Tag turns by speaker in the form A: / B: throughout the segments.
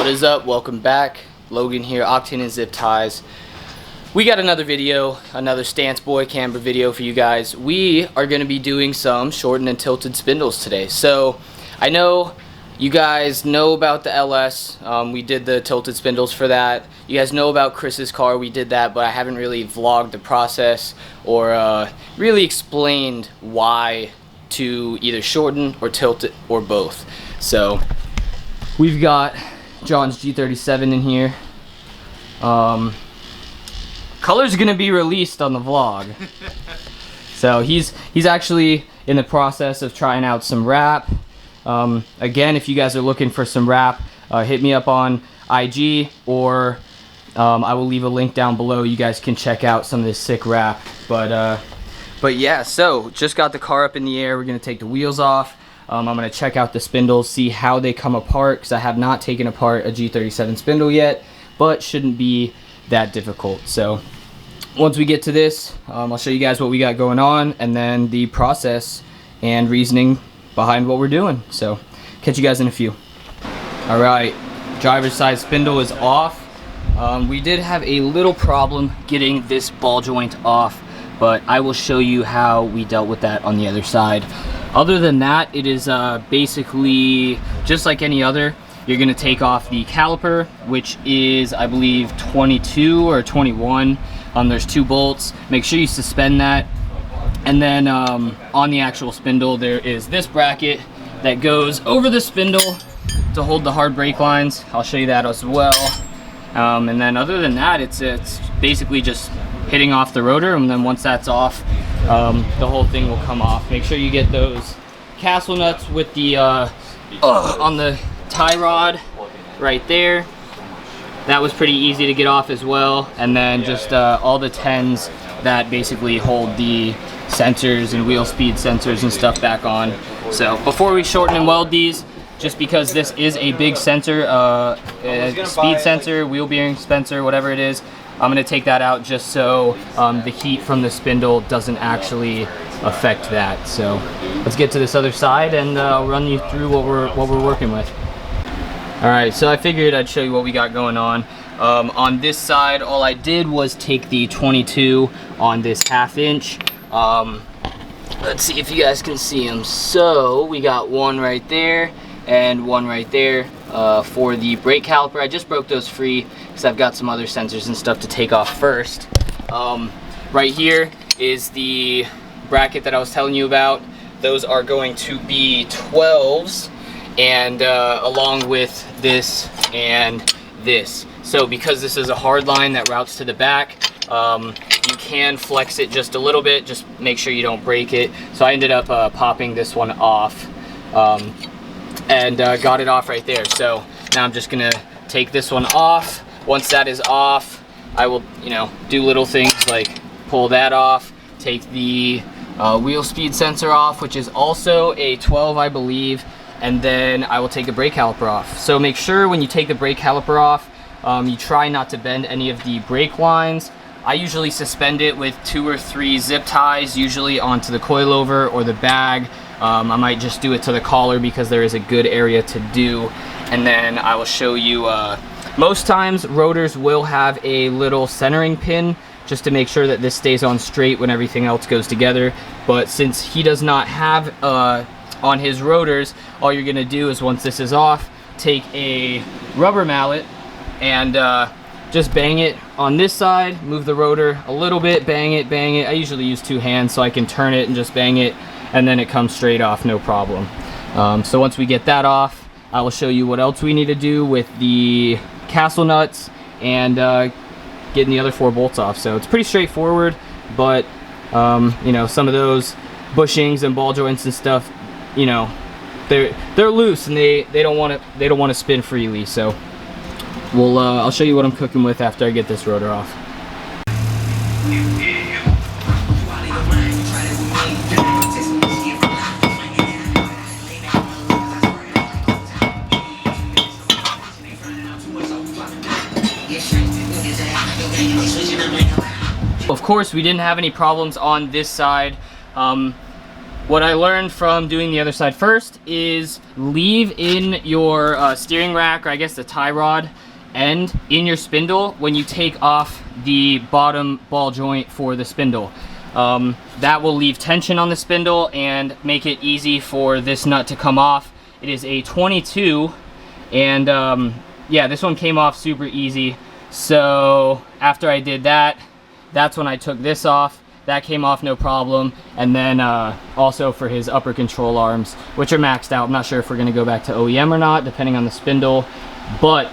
A: What is up? Welcome back. Logan here, Octane and Zip Ties. We got another video, another Stance Boy Camber video for you guys. We are going to be doing some shortened and tilted spindles today. So I know you guys know about the LS. We did the tilted spindles for that. You guys know about Chris's car. We did that, but I haven't really vlogged the process or really explained why to either shorten or tilt it or both. So we've got John's G37 in here. Color's gonna be released on the vlog. So he's actually in the process of trying out some wrap. Again, if you guys are looking for some wrap, hit me up on IG, or I will leave a link down below. You guys can check out some of this sick wrap. But yeah, so just got the car up in the air. We're gonna take the wheels off. I'm gonna check out the spindles, see how they come apart, because I have not taken apart a G37 spindle yet, but shouldn't be that difficult. So once we get to this, I'll show you guys what we got going on, and then the process and reasoning behind what we're doing. So catch you guys in a few. All right, driver's side spindle is off. We did have a little problem getting this ball joint off, but I will show you how we dealt with that on the other side. Other than that, it is basically just like any other. You're gonna take off the caliper, which is, I believe, 22 or 21. There's 2 bolts. Make sure you suspend that. And then on the actual spindle, there is this bracket that goes over the spindle to hold the hard brake lines. I'll show you that as well. And then other than that, it's basically just hitting off the rotor, and then once that's off, the whole thing will come off. Make sure you get those castle nuts with the on the tie rod right there. That was pretty easy to get off as well. And then just all the 10s that basically hold the sensors and wheel speed sensors and stuff back on. So before we shorten and weld these, just because this is a big sensor, speed sensor, wheel bearing sensor, whatever it is, I'm going to take that out just so the heat from the spindle doesn't actually affect that. So let's get to this other side, and I'll run you through what we're working with. All right, so I figured I'd show you what we got going on. On this side, all I did was take the 22 on this 1/2 inch. Let's see if you guys can see them. So we got one right there and one right there for the brake caliper. I just broke those free because I've got some other sensors and stuff to take off first. Right here is the bracket that I was telling you about. Those are going to be 12s, and along with this and this. So because this is a hard line that routes to the back, you can flex it just a little bit, just make sure you don't break it. So I ended up popping this one off and got it off right there. So now I'm just gonna take this one off. Once that is off, I will, do little things like pull that off, take the wheel speed sensor off, which is also a 12, I believe, and then I will take the brake caliper off. So make sure when you take the brake caliper off, you try not to bend any of the brake lines. I usually suspend it with 2 or 3 zip ties, usually onto the coilover or the bag. I might just do it to the collar because there is a good area to do. And then I will show you, most times rotors will have a little centering pin just to make sure that this stays on straight when everything else goes together. But since he does not have on his rotors, all you're gonna do is, once this is off, take a rubber mallet and just bang it on this side, move the rotor a little bit, bang it, bang it. I usually use 2 hands so I can turn it and just bang it, and then it comes straight off, no problem. So once we get that off, I will show you what else we need to do with the castle nuts and getting the other 4 bolts off. So it's pretty straightforward, but some of those bushings and ball joints and stuff, they're loose and they don't want to spin freely. So I'll show you what I'm cooking with after I get this rotor off. Of course, we didn't have any problems on this side. what I learned from doing the other side first is leave in your steering rack, or I guess the tie rod end in your spindle when you take off the bottom ball joint for the spindle. That will leave tension on the spindle and make it easy for this nut to come off. It is a 22, and yeah, this one came off super easy. So after I did that, that's when I took this off. That came off no problem. And then also for his upper control arms, which are maxed out. I'm not sure if we're gonna go back to OEM or not, depending on the spindle. But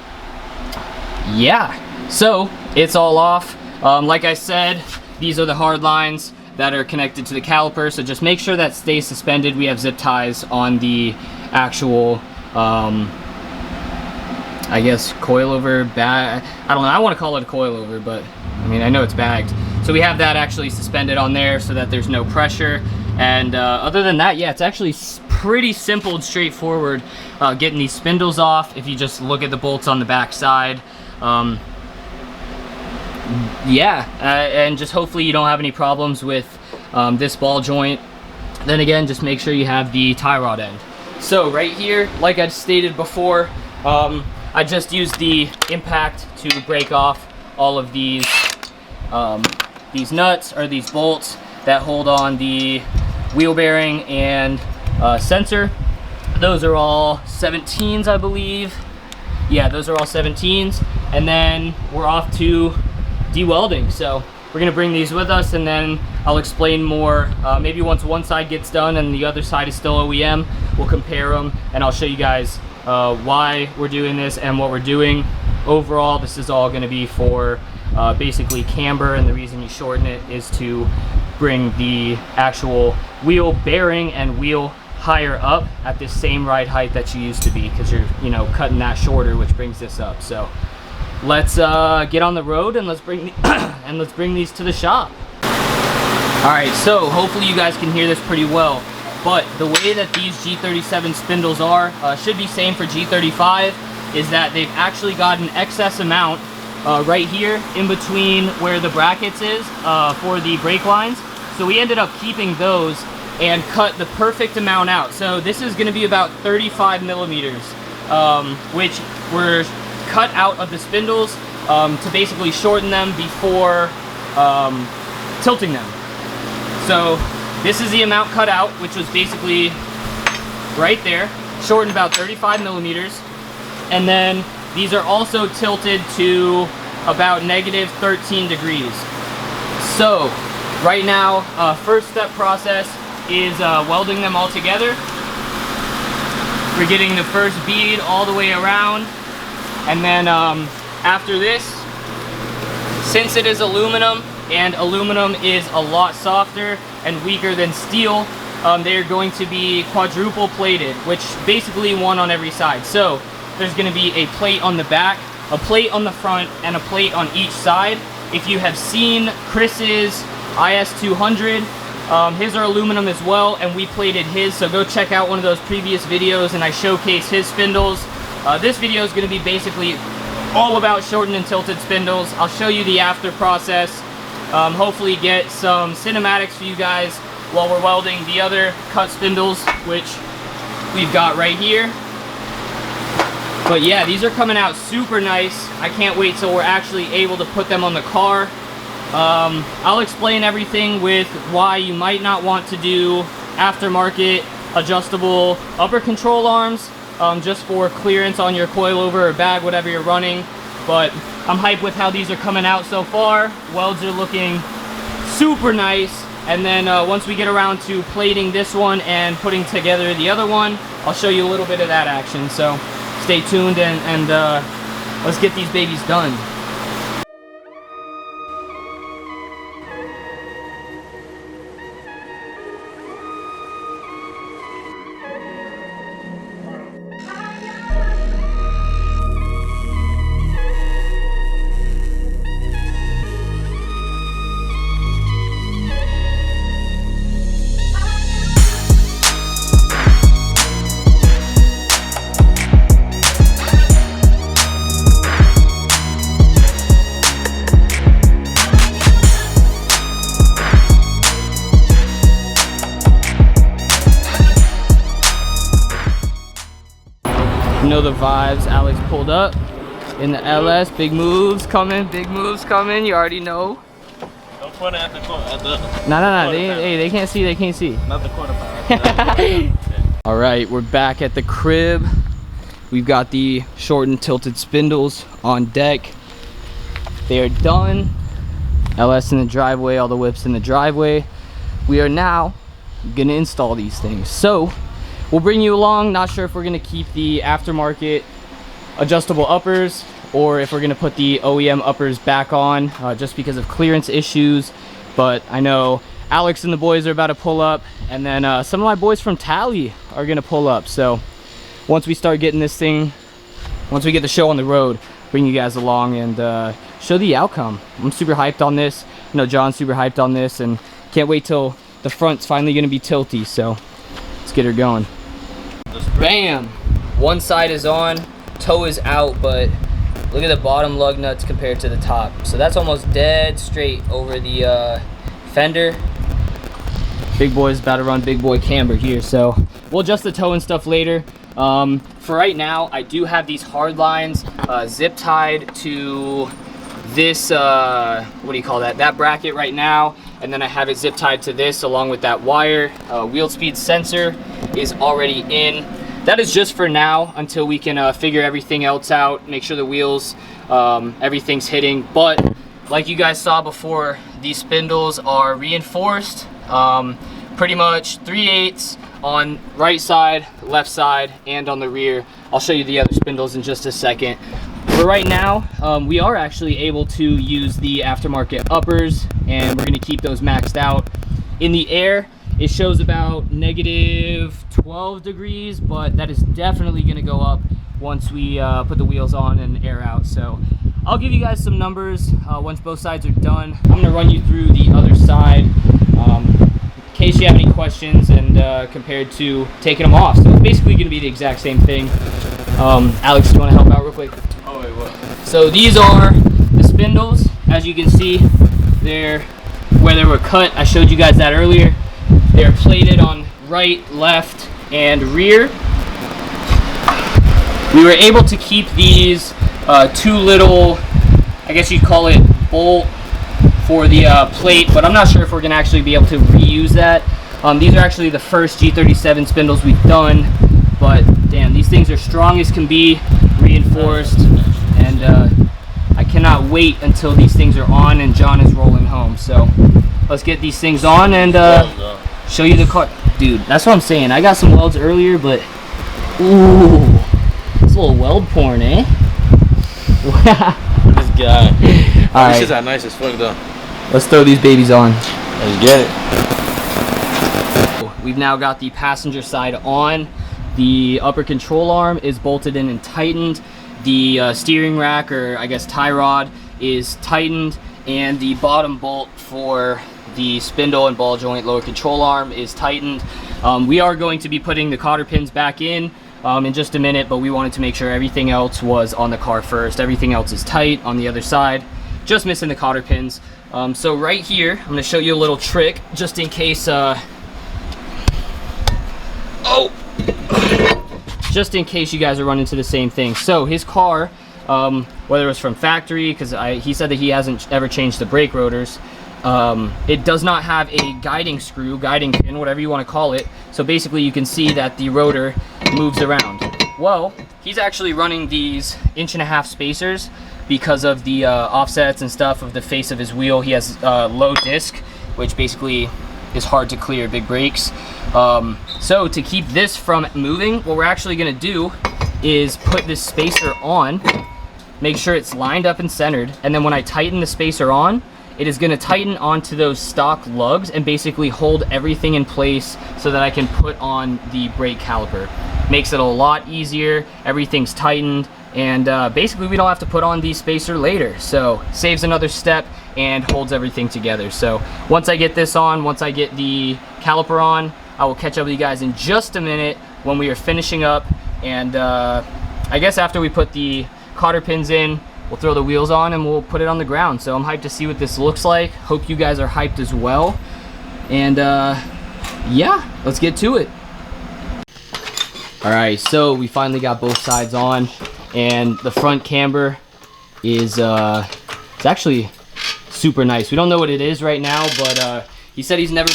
A: yeah, so it's all off. Like I said, these are the hard lines that are connected to the caliper, so just make sure that stays suspended. We have zip ties on the actual I guess coilover bag. I don't know, I want to call it a coilover, but I mean, I know it's bagged. So we have that actually suspended on there so that there's no pressure. And other than that, yeah, it's actually pretty simple and straightforward getting these spindles off if you just look at the bolts on the back side. Yeah, and just hopefully you don't have any problems with this ball joint. Then again, just make sure you have the tie rod end. So right here, like I stated before, I just used the impact to break off all of these nuts, or these bolts that hold on the wheel bearing and sensor. Those are all 17s, I believe. Yeah, those are all 17s. And then we're off to de-welding. So we're gonna bring these with us, and then I'll explain more. Maybe once one side gets done and the other side is still OEM, we'll compare them, and I'll show you guys why we're doing this and what we're doing. Overall, this is all gonna be for basically camber, and the reason you shorten it is to bring the actual wheel bearing and wheel higher up at the same ride height that you used to be, because you're, you know, cutting that shorter, which brings this up. So let's get on the road and let's bring these to the shop. All right, so hopefully you guys can hear this pretty well, but the way that these G37 spindles are should be same for G35, is that they've actually got an excess amount right here in between where the brackets is for the brake lines. So we ended up keeping those and cut the perfect amount out. So this is gonna be about 35 millimeters, which were cut out of the spindles to basically shorten them before tilting them. So this is the amount cut out, which was basically right there, shortened about 35 millimeters. And then these are also tilted to about -13 degrees. So right now, first step process is welding them all together. We're getting the first bead all the way around, and then after this, since it is aluminum, and aluminum is a lot softer and weaker than steel, they're going to be quadruple plated, which basically one on every side. So there's going to be a plate on the back, a plate on the front, and a plate on each side. If you have seen Chris's IS200, his are aluminum as well, and we plated his, so go check out one of those previous videos and I showcase his spindles. This video is going to be basically all about shortened and tilted spindles. I'll show you the after process, hopefully get some cinematics for you guys while we're welding the other cut spindles, which we've got right here. But yeah, these are coming out super nice. I can't wait till we're actually able to put them on the car. I'll explain everything with why you might not want to do aftermarket adjustable upper control arms, just for clearance on your coilover or bag, whatever you're running. But I'm hyped with how these are coming out so far. Welds are looking super nice. And then once we get around to plating this one and putting together the other one, I'll show you a little bit of that action. So stay tuned, and let's get these babies done. know the vibes. Alex pulled up in the LS. Big moves coming, big moves coming. You already know.
B: Don't point at the corner.
A: No. They can't see. They can't see.
B: Not the corner power.
A: All right, we're back at the crib. We've got the short and tilted spindles on deck. They are done. LS in the driveway, all the whips in the driveway. We are now gonna install these things. So we'll bring you along. Not sure if we're gonna keep the aftermarket adjustable uppers or if we're gonna put the OEM uppers back on just because of clearance issues. But I know Alex and the boys are about to pull up, and then some of my boys from Tally are gonna pull up. So once we start getting this thing, once we get the show on the road, bring you guys along and show the outcome. I'm super hyped on this. I know John's super hyped on this, and can't wait till the front's finally gonna be tilty. So let's get her going. Bam! One side is on, toe is out, but look at the bottom lug nuts compared to the top. So that's almost dead straight over the fender. Big boy's about to run big boy camber here, so we'll adjust the toe and stuff later. For right now, I do have these hard lines zip tied to this, what do you call that? That bracket right now. And then I have it zip tied to this along with that wire. Wheel speed sensor is already in. That is just for now until we can figure everything else out, make sure the wheels, everything's hitting. But like you guys saw before, these spindles are reinforced, pretty much 3/8 on right side, left side, and on the rear. I'll show you the other spindles in just a second. For right now, we are actually able to use the aftermarket uppers, and we're gonna keep those maxed out. In the air, it shows about -12 degrees, but that is definitely gonna go up once we put the wheels on and air out. So I'll give you guys some numbers once both sides are done. I'm gonna run you through the other side in case you have any questions, and compared to taking them off. So it's basically gonna be the exact same thing. Alex, do you wanna help out real quick?
B: Oh, wait, what?
A: So these are the spindles. As you can see, they're where they were cut. I showed you guys that earlier. They're plated on right, left, and rear. We were able to keep these two little, I guess you'd call it bolt for the plate, but I'm not sure if we're gonna actually be able to reuse that. These are actually the first G37 spindles we've done, but damn, these things are strong as can be, reinforced, and I cannot wait until these things are on and John is rolling home. So let's get these things on and show you the car. Dude, that's what I'm saying. I got some welds earlier, but ooh, it's a little weld porn, eh?
B: This guy.
A: All right.
B: This is nice as fuck though.
A: Let's throw these babies on.
B: Let's get it.
A: We've now got the passenger side on. The upper control arm is bolted in and tightened. The steering rack, or I guess tie rod, is tightened, and the bottom bolt for the spindle and ball joint lower control arm is tightened. We are going to be putting the cotter pins back in just a minute, but we wanted to make sure everything else was on the car first. Everything else is tight on the other side, just missing the cotter pins. So right here, I'm going to show you a little trick just in case just in case you guys are running into the same thing. So his car, whether it was from factory, because he said that he hasn't ever changed the brake rotors, it does not have a guiding screw, guiding pin, whatever you want to call it. So basically you can see that the rotor moves around. Well, he's actually running these 1.5-inch spacers because of the offsets and stuff of the face of his wheel. He has low disc, which basically is hard to clear big brakes. So to keep this from moving, what we're actually gonna do is put this spacer on, make sure it's lined up and centered, and then when I tighten the spacer on, it is gonna tighten onto those stock lugs and basically hold everything in place so that I can put on the brake caliper. Makes it a lot easier, everything's tightened, and basically we don't have to put on the spacer later. So saves another step and holds everything together. So once I get this on, once I get the caliper on, I will catch up with you guys in just a minute when we are finishing up. And I guess after we put the cotter pins in, we'll throw the wheels on and we'll put it on the ground. So I'm hyped to see what this looks like. Hope you guys are hyped as well. And yeah, let's get to it. All right, so we finally got both sides on, and the front camber is it's actually super nice. We don't know what it is right now, but he said he's never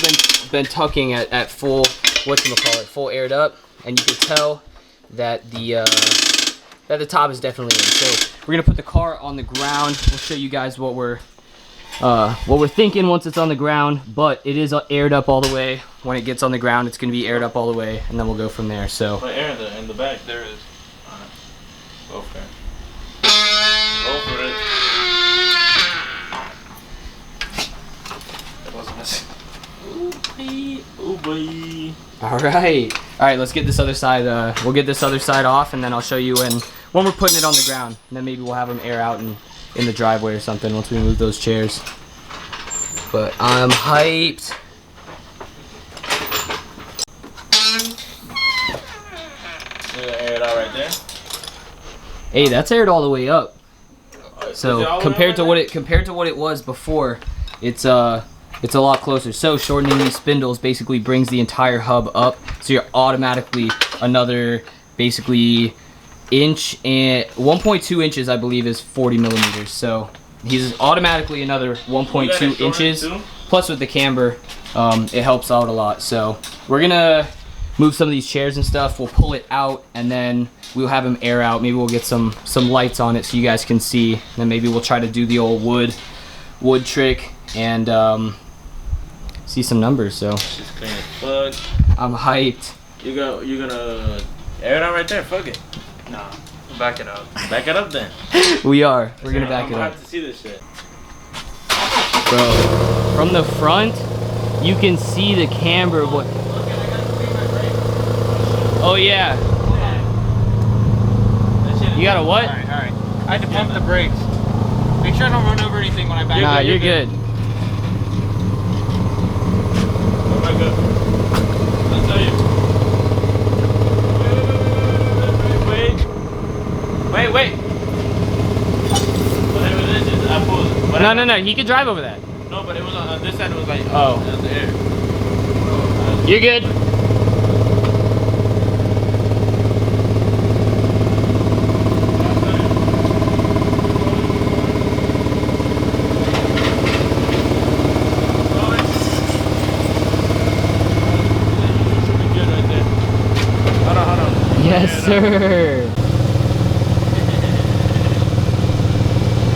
A: been tucking at full, whatchamacallit, full aired up, and you can tell that the top is definitely in. So we're gonna put the car on the ground. We'll show you guys what we're thinking once it's on the ground, but it is aired up all the way. When it gets on the ground, it's gonna be aired up all the way, and then we'll go from there. So
B: Put air in the back. There is. Go for it. Go for it. That wasn't missing. Ooh, boy.
A: all right, let's get this other side. We'll get this other side off, and then I'll show you when we're putting it on the ground, and then maybe we'll have them air out in the driveway or something once we move those chairs. But I'm hyped.
B: Air it out right there.
A: Hey, that's aired all the way up. So compared to
B: what
A: what it was before, it's a lot closer. So shortening these spindles basically brings the entire hub up, so you're automatically another basically inch, and 1.2 inches I believe is 40 millimeters. So he's automatically another 1.2 inches. Plus with the camber, it helps out a lot. So we're gonna move some of these chairs and stuff. We'll pull it out, and then we'll have them air out. Maybe we'll get some lights on it so you guys can see. And then maybe we'll try to do the old wood trick and see some numbers. So
B: Just clean as fuck.
A: I'm hyped.
B: You're gonna air it out right there. Fuck it.
C: Nah, back it up.
B: Back it up then.
A: We're gonna back
B: I'm
A: it
B: gonna
A: up,
B: have to see this shit.
A: bro. From the front, you can see the camber. What? Oh yeah. You got a what?
C: Alright. I had to pump the brakes. Make sure I don't run over anything when I back
A: Nah,
C: up.
A: you're good.
B: Oh my god. I'll tell you. Wait. Whatever this is, I pulled.
A: No. He could drive over that.
B: No, but it was on this side. It was like
A: Oh.
B: the air.
A: You're good. Yes, sir.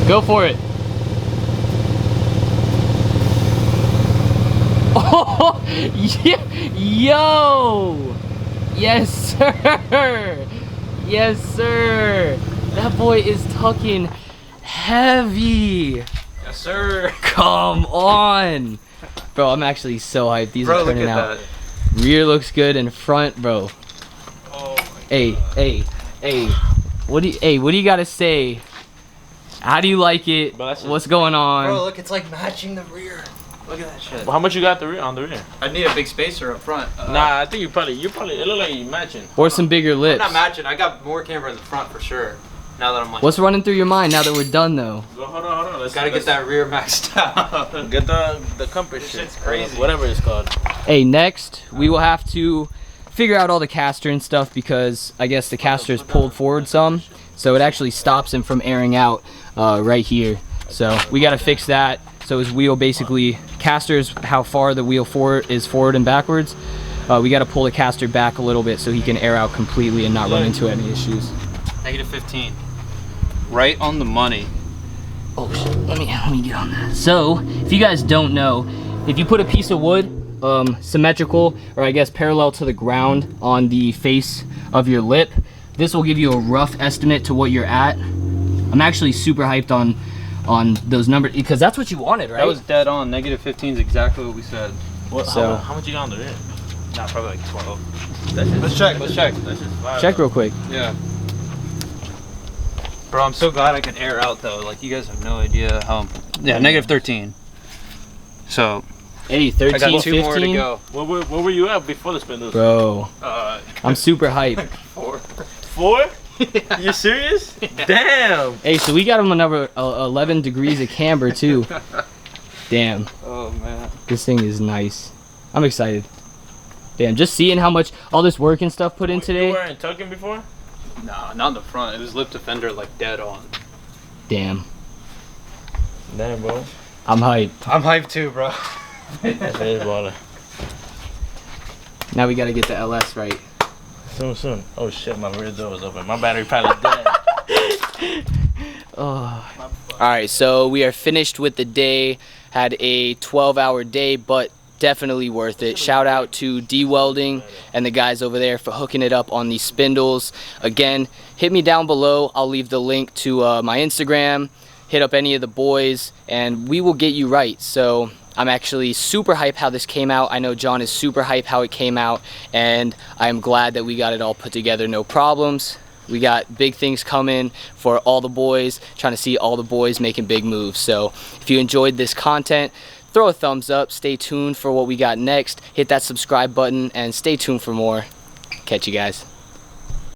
A: Go for it. Oh, yeah. Yo. Yes, sir. Yes, sir. That boy is tucking heavy.
C: Yes, sir.
A: Come on. Bro, I'm actually so hyped. These
C: Bro,
A: are turning
C: look at
A: out.
C: that.
A: Rear looks good, and front, bro.
C: Oh
A: Hey, what do you gotta say? How do you like it? What's going on?
C: Bro, look, it's like matching the rear. Look at that shit.
B: Well, how much you got on the rear?
C: I need a big spacer up front.
B: Nah, I think you probably it look like you matching.
A: Or some bigger
C: I'm
A: lips.
C: not matching. I got more camber in the front for sure. Now that I'm like,
A: What's running through your mind now that we're done though?
B: Go, hold on. Let's
C: gotta get that rear maxed out.
B: Get the compass
C: This
B: shit.
C: shit's crazy.
B: Whatever it's called.
A: Hey, next we will have to figure out all the caster and stuff, because I guess the caster is pulled forward some, so it actually stops him from airing out right here. So we got to fix that. So his wheel basically, caster's how far the wheel is forward and backwards. We got to pull the caster back a little bit so he can air out completely and not run into any issues.
C: Negative 15. Right on the money.
A: Oh shit, let me get on that. So if you guys don't know, if you put a piece of wood symmetrical, or I guess parallel to the ground on the face of your lip, this will give you a rough estimate to what you're at. I'm actually super hyped on those numbers, because that's what you wanted, right?
C: That was dead on. Negative 15 is exactly what we said.
A: So-
B: how much you got on the rear?
C: Nah, probably like 12.
B: That's just,
C: Let's check.
B: That's just fire.
A: Check real quick.
C: Yeah. Bro, I'm so glad I can air out though. Like, you guys have no idea how. Yeah, negative 13. So,
A: Hey, 13,
C: I got 2 more to
A: 15?
C: go.
B: Where were you at before the Spindles?
A: Bro,
C: Uh,
A: I'm super hyped.
C: 4.
B: 4? You serious? Damn.
A: Hey, so we got him another 11 degrees of camber too. Damn,
C: Oh man.
A: this thing is nice. I'm excited. Damn, just seeing how much all this work and stuff put in
B: You
A: today.
B: weren't tucking before?
C: Nah, not in the front. It was lip defender like dead on.
A: Damn,
B: Damn, bro.
A: I'm hyped.
C: I'm hyped too, bro.
B: That is baller.
A: Now we gotta get the LS right.
B: Soon. Oh shit, my rear door was open. My battery probably dead.
A: Oh. Alright, so we are finished with the day. Had a 12-hour day, but definitely worth it. Shout out to D-Welding and the guys over there for hooking it up on these spindles. Again, hit me down below. I'll leave the link to my Instagram. Hit up any of the boys and we will get you right. So I'm actually super hyped how this came out. I know John is super hyped how it came out, and I'm glad that we got it all put together, no problems. We got big things coming for all the boys, trying to see all the boys making big moves. So if you enjoyed this content, throw a thumbs up, stay tuned for what we got next, hit that subscribe button, and stay tuned for more. Catch you guys.